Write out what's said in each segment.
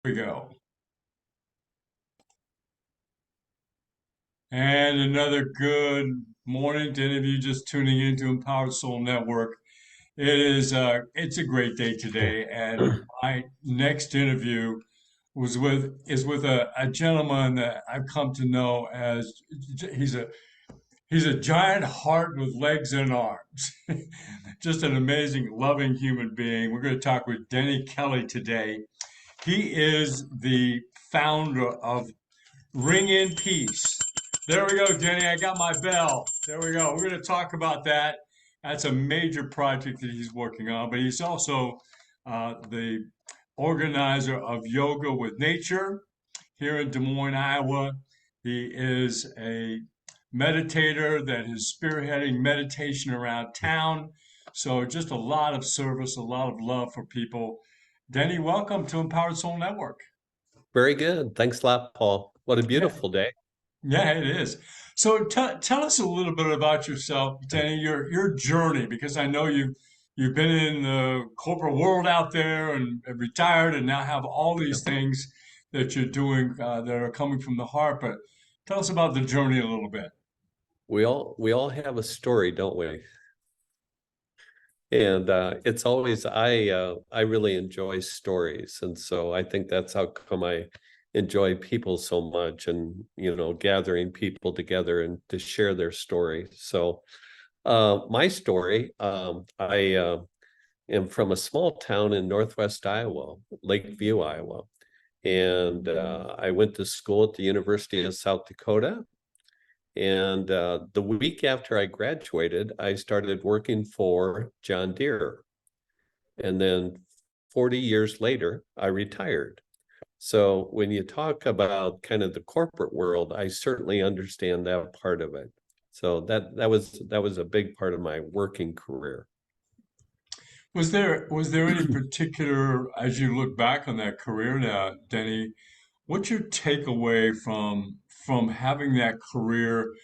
We go. And another good morning to any of you just tuning into Empowered Soul Network. It's a great day today, and my next interview is with a gentleman that I've come to know as he's a he's a giant heart with legs and arms. Just an amazing, loving human being. We're going to talk with Denny Kelly today. He is the founder of Ring in Peace. There we go, Denny. I got my bell. There we go. We're going to talk about that. That's a major project that he's working on, but he's also the organizer of Yoga with Nature here in Des Moines, Iowa. He is a meditator that is spearheading meditation around town. So, just a lot of service, a lot of love for people. Denny, welcome to Empowered Soul Network. Very good. Thanks a lot, Paul. What a Yeah. beautiful day. Yeah, it is. So tell us a little bit about yourself, Danny, your journey, because I know you've been in the corporate world out there and retired, and now have all Yeah. these things that you're doing that are coming from the heart. But tell us about the journey a little bit. We all have a story, don't we? And it's always I really enjoy stories, and so I think that's how come I enjoy people so much, and gathering people together and to share their story. So my story, I am from a small town in northwest Iowa, Lakeview, Iowa. And I went to school at the University of South Dakota. And the week after I graduated, I started working for John Deere. And then 40 years later, I retired. So when you talk about kind of the corporate world, I certainly understand that part of it. So that was a big part of my working career. Was there any particular, as you look back on that career now, Denny, what's your takeaway from having that career,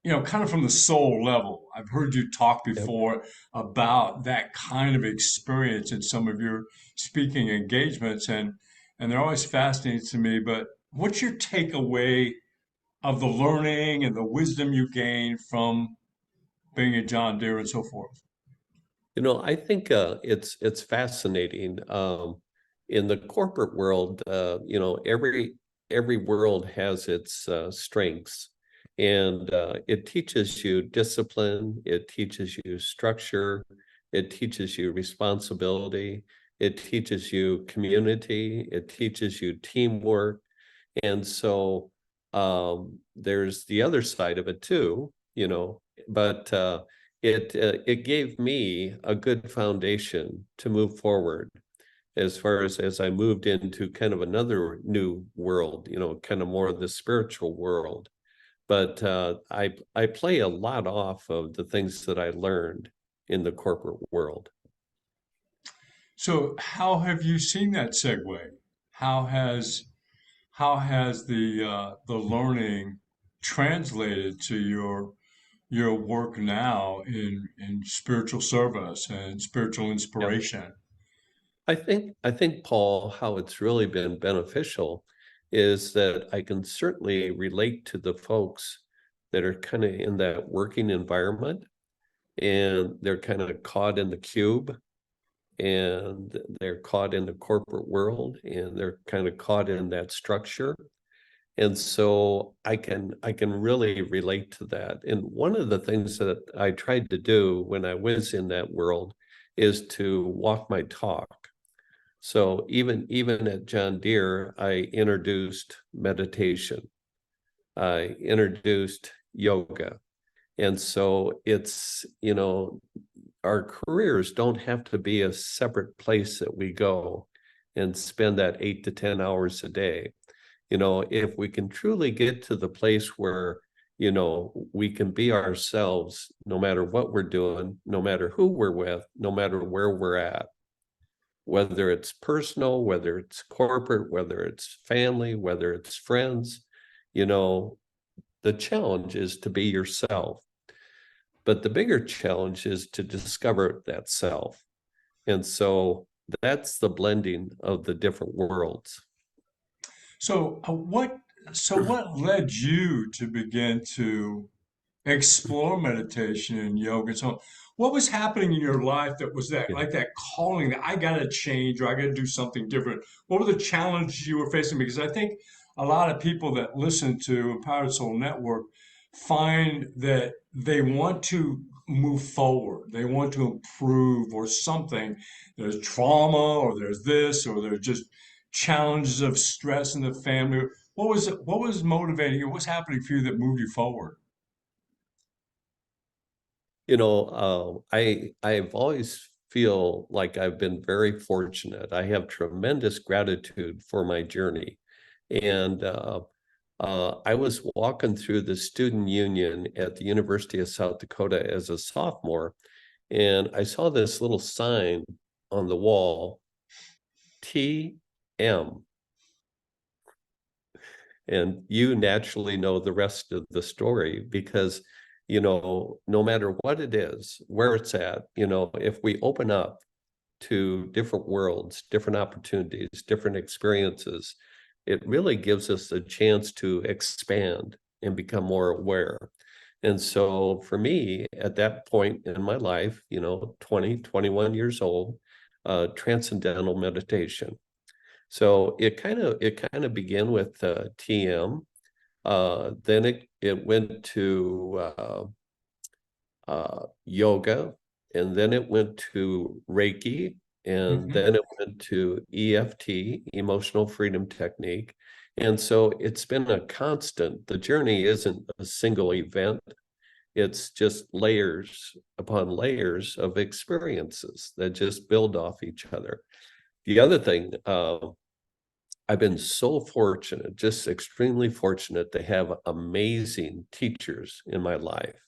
kind of from the soul level? I've heard you talk Yep. before about that kind of experience in some of your speaking engagements, and they're always fascinating to me. But what's your takeaway of the learning and the wisdom you gain from being a John Deere and so forth? I think it's fascinating. In the corporate world, every world has its strengths, and it teaches you discipline, it teaches you structure, it teaches you responsibility, it teaches you community, it teaches you teamwork, and so there's the other side of it too, but it gave me a good foundation to move forward as far as I moved into kind of another new world, kind of more of the spiritual world. But I play a lot off of the things that I learned in the corporate world. So, how have you seen that segue? How has the learning translated to your work now in spiritual service and spiritual Yeah. inspiration? I think, Paul, how it's really been beneficial is that I can certainly relate to the folks that are kind of in that working environment, and they're kind of caught in the cube, and they're caught in the corporate world, and they're kind of caught in that structure. And so I can really relate to that. And one of the things that I tried to do when I was in that world is to walk my talk. So even at John Deere, I introduced meditation. I introduced yoga. And so our careers don't have to be a separate place that we go and spend that 8 to 10 hours a day. If we can truly get to the place where, we can be ourselves no matter what we're doing, no matter who we're with, no matter where we're at, whether it's personal, whether it's corporate, whether it's family, whether it's friends, you know, the challenge is to be yourself. But the bigger challenge is to discover that self. And so that's the blending of the different worlds. So what led you to begin to explore meditation and yoga? So what was happening in your life that was that Yeah. like that calling that I gotta change or I gotta do something different? What were the challenges you were facing? Because I think a lot of people that listen to Empowered Soul Network find that they want to move forward, they want to improve or something. There's trauma or there's this or there's just challenges of stress in the family. What was motivating you? What was happening for you that moved you forward? I've always feel like I've been very fortunate. I have tremendous gratitude for my journey. And I was walking through the student union at the University of South Dakota as a sophomore, and I saw this little sign on the wall, TM. And you naturally know the rest of the story because, no matter what it is, where it's at, if we open up to different worlds, different opportunities, different experiences, it really gives us a chance to expand and become more aware. And so for me, at that point in my life, 20, 21 years old, transcendental meditation. So it kind of began with TM. Then it went to yoga, and then it went to Reiki, and Mhm. then it went to EFT, Emotional Freedom Technique. And so it's been a constant. The journey isn't a single event. It's just layers upon layers of experiences that just build off each other. The other thing, I've been so fortunate, just extremely fortunate to have amazing teachers in my life.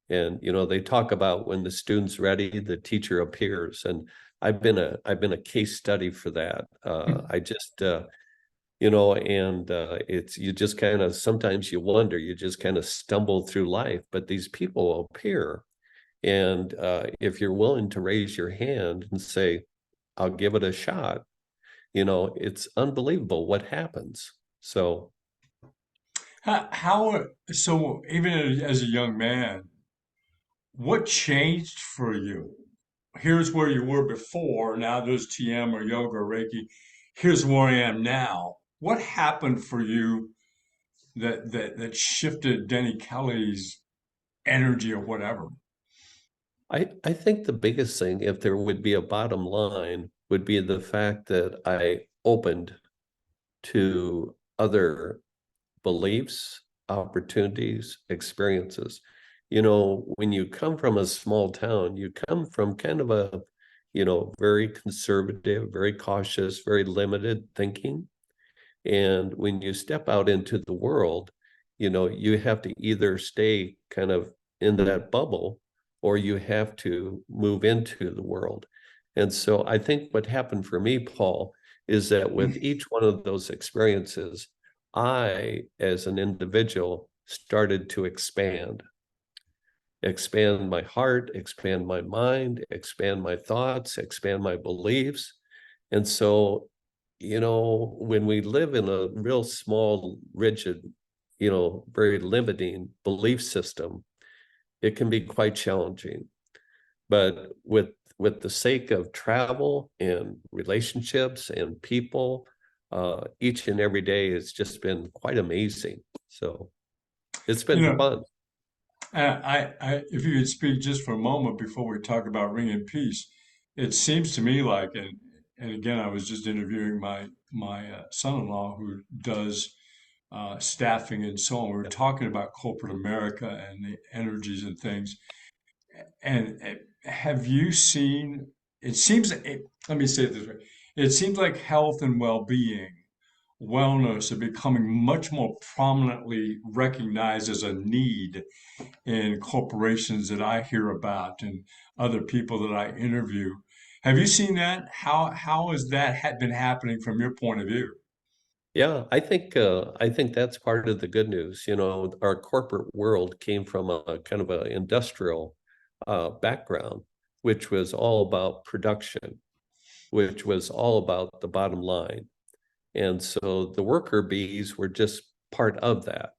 And they talk about when the student's ready, the teacher appears. And I've been a case study for that. I just and it's you just kind of sometimes you wonder, you just kind of stumble through life, but these people appear. And if you're willing to raise your hand and say, I'll give it a shot, it's unbelievable what happens. So So even as a young man, what changed for you? Here's where you were before. Now there's TM or yoga or Reiki. Here's where I am now. What happened for you that shifted Denny Kelly's energy or whatever? I think the biggest thing, if there would be a bottom line, would be the fact that I opened to other beliefs, opportunities, experiences. When you come from a small town, you come from kind of a, very conservative, very cautious, very limited thinking. And when you step out into the world, you have to either stay kind of in that bubble or you have to move into the world. And so I think what happened for me, Paul, is that with each one of those experiences, I, as an individual, started to expand my heart, expand my mind, expand my thoughts, expand my beliefs. And so, when we live in a real small, rigid, very limiting belief system, it can be quite challenging. But with the sake of travel and relationships and people, each and every day has just been quite amazing. So it's You been know, fun. if you could speak just for a moment before we talk about Ring and Peace, it seems to me like, and again, I was just interviewing my son-in-law who does staffing and so on. We were talking about corporate America and the energies and things. And have you seen? It seems. Let me say it this way. It seems like health and well-being, wellness are becoming much more prominently recognized as a need in corporations that I hear about and other people that I interview. Have you seen that? How has that been happening from your point of view? Yeah, I think that's part of the good news. Our corporate world came from a kind of an industrial background, which was all about production, which was all about the bottom line. And so the worker bees were just part of that.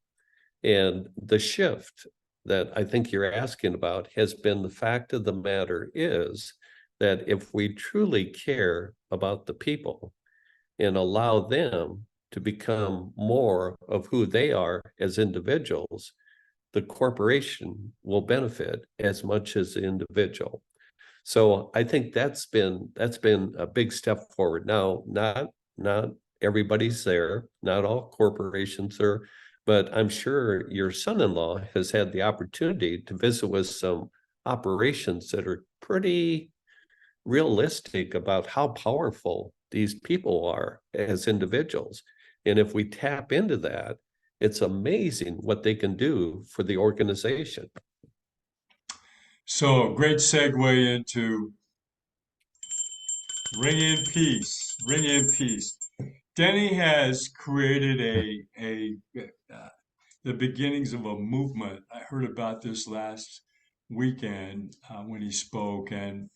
And the shift that I think you're asking about has been the fact of the matter is that if we truly care about the people and allow them to become more of who they are as individuals, the corporation will benefit as much as the individual. So I think that's been a big step forward. Now, not everybody's there, not all corporations are, but I'm sure your son-in-law has had the opportunity to visit with some operations that are pretty realistic about how powerful these people are as individuals. And if we tap into that, it's amazing what they can do for the organization. So, great segue into Ring in Peace. Ring in Peace. Denny has created uh, the beginnings of a movement. I heard about this last weekend when he spoke, and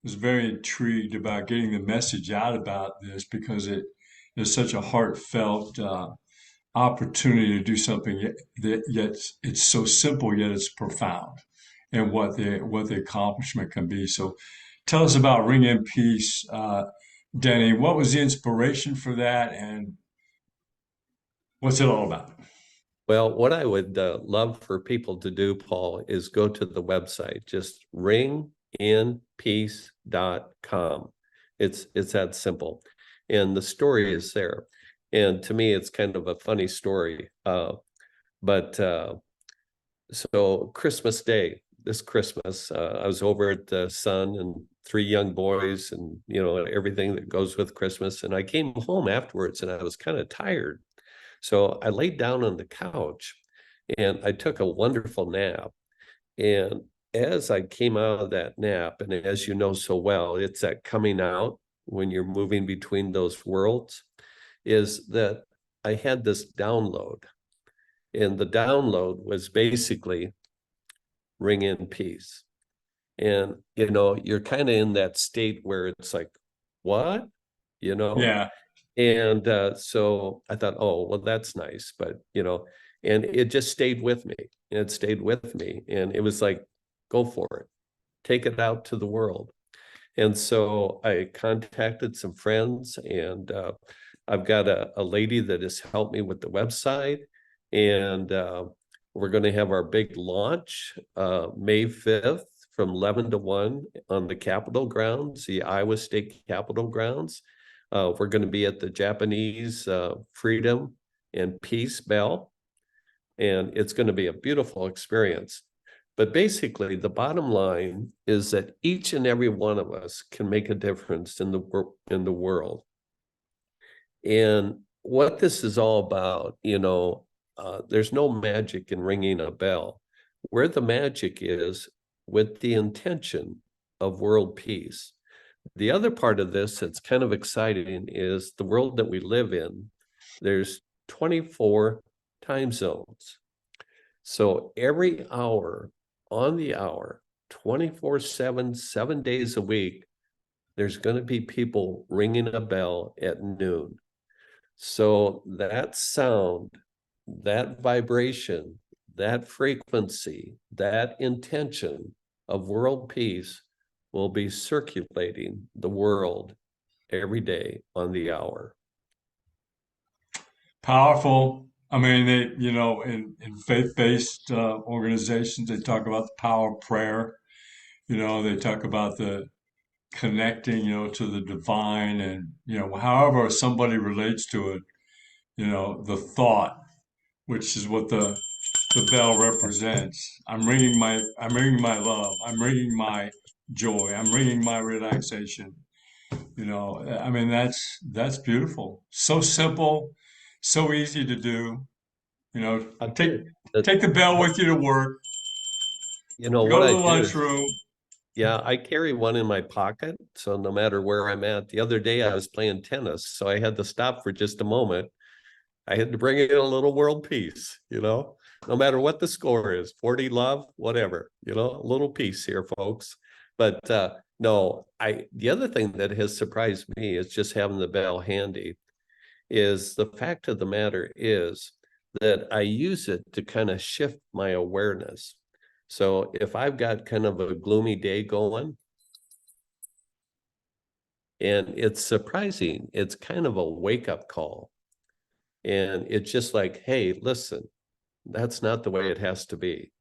was very intrigued about getting the message out about this because it is such a heartfelt opportunity to do something that yet it's so simple yet it's profound, and what the accomplishment can be. So, tell us about Ring in Peace, Denny. What was the inspiration for that, and what's it all about? Well, what I would love for people to do, Paul, is go to the website, just ringinpeace.com. It's that simple. And the story is there. And to me, it's kind of a funny story. But so Christmas Day, this Christmas, I was over at the Sun and three young boys and, everything that goes with Christmas. And I came home afterwards and I was kind of tired. So I laid down on the couch and I took a wonderful nap. And as I came out of that nap, and as you know so well, it's that coming out when you're moving between those worlds, is that I had this download. And the download was basically ring in peace. And, you're kind of in that state where it's like, what? You know? Yeah. And so I thought, oh, well, that's nice. But, and it just stayed with me. And it stayed with me. And it was like, go for it, take it out to the world. And so I contacted some friends, and I've got a lady that has helped me with the website. And we're going to have our big launch May 5th from 11 to 1 on the Capitol grounds, the Iowa State Capitol grounds. We're going to be at the Japanese Freedom and Peace Bell, and it's going to be a beautiful experience. But basically, the bottom line is that each and every one of us can make a difference in the world. And what this is all about, there's no magic in ringing a bell. Where the magic is with the intention of world peace. The other part of this that's kind of exciting is the world that we live in. There's 24 time zones. So every hour on the hour, 24/7, 7 days a week, there's going to be people ringing a bell at noon. So that sound, that vibration, that frequency, that intention of world peace will be circulating the world every day on the hour. Powerful. I mean, in faith-based organizations, they talk about the power of prayer. They talk about the connecting, to the divine, and however somebody relates to it. The thought, which is what the bell represents. I'm ringing my love. I'm ringing my joy. I'm ringing my relaxation. I mean, that's beautiful. So simple, so easy to do. I'll tell Take you that take the bell with you to work. Go what to I the do is, lunchroom. yeah, I carry one in my pocket. So no matter where I'm at, the other day I was playing tennis. So I had to stop for just a moment. I had to bring in a little world peace, no matter what the score is, 40 love, whatever, a little peace here, folks. But no, the other thing that has surprised me is just having the bell handy. is the fact of the matter is that I use it to kind of shift my awareness. So if I've got kind of a gloomy day going, and it's surprising, it's kind of a wake-up call. And it's just like, hey, listen, that's not the way it has to be.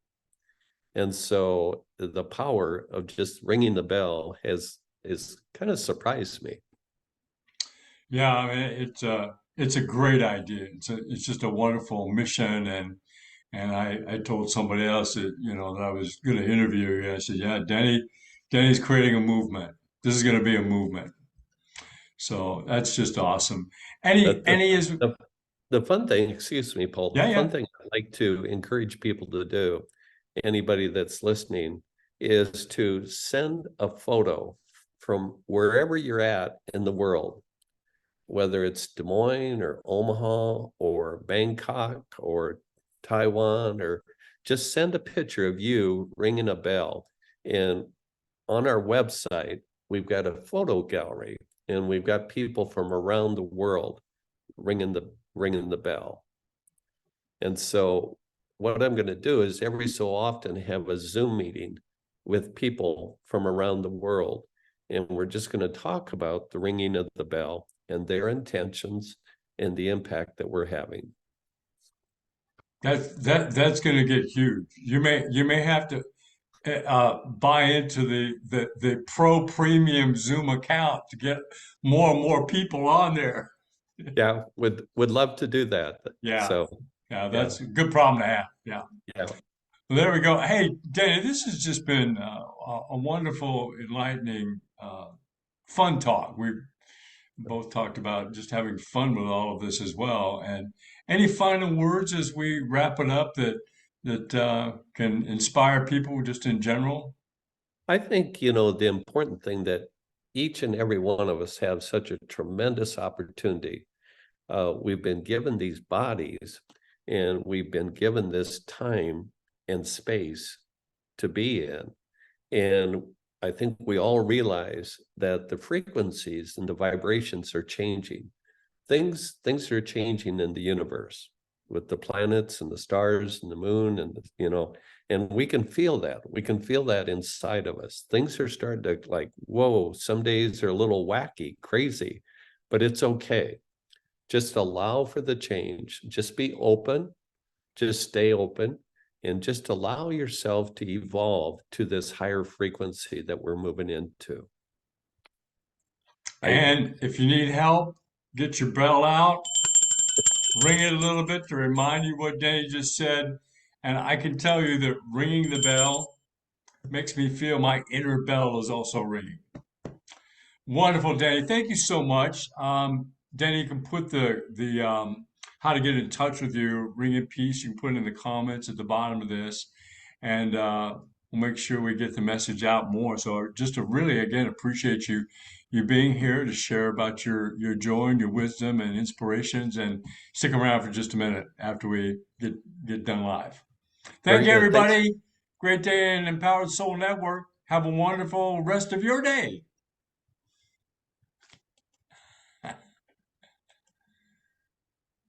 And so the power of just ringing the bell is kind of surprised me. Yeah, I mean it's a great idea. It's just a wonderful mission, and I told somebody else that that I was going to interview you. I said, yeah, Denny's creating a movement. This is going to be a movement. So that's just awesome. But Any is the the fun thing, excuse me, Paul, the Yeah, fun yeah. thing I like to encourage people to do, anybody that's listening, is to send a photo from wherever you're at in the world, whether it's Des Moines or Omaha or Bangkok or Taiwan, or just send a picture of you ringing a bell. And on our website, we've got a photo gallery, and we've got people from around the world ringing the bell. And so what I'm going to do is every so often have a Zoom meeting with people from around the world. And we're just going to talk about the ringing of the bell and their intentions and the impact that we're having. That's going to get huge. You may have to buy into the pro premium Zoom account to get more and more people on there. Yeah, would love to do that. Yeah, So yeah, yeah, that's a good problem to have. Yeah. yeah. Well, there we go. Hey, Danny, this has just been a wonderful, enlightening, fun talk. We both talked about just having fun with all of this as well. And any final words as we wrap it up that can inspire people just in general? I think, the important thing that each and every one of us have such a tremendous opportunity. We've been given these bodies, and we've been given this time and space to be in. And I think we all realize that the frequencies and the vibrations are changing. Things are changing in the universe with the planets and the stars and the moon, and we can feel that. We can feel that inside of us. Things are starting to, like, whoa, some days are a little wacky, crazy, but it's okay. Just allow for the change. Just be open, just stay open, and just allow yourself to evolve to this higher frequency that we're moving into. I And if you need help, get your bell out, ring it a little bit to remind you what Danny just said. And I can tell you that ringing the bell makes me feel my inner bell is also ringing. Wonderful, Danny. Thank you so much. Danny, you can put the how to get in touch with you, ring in peace. You can put it in the comments at the bottom of this, and we'll make sure we get the message out more. So just to really again appreciate you being here to share about your joy and your wisdom and inspirations, and stick around for just a minute after we get done live. Thank Very you, good. Thanks. everybody. Great day in Empowered Soul Network. Have a wonderful rest of your day.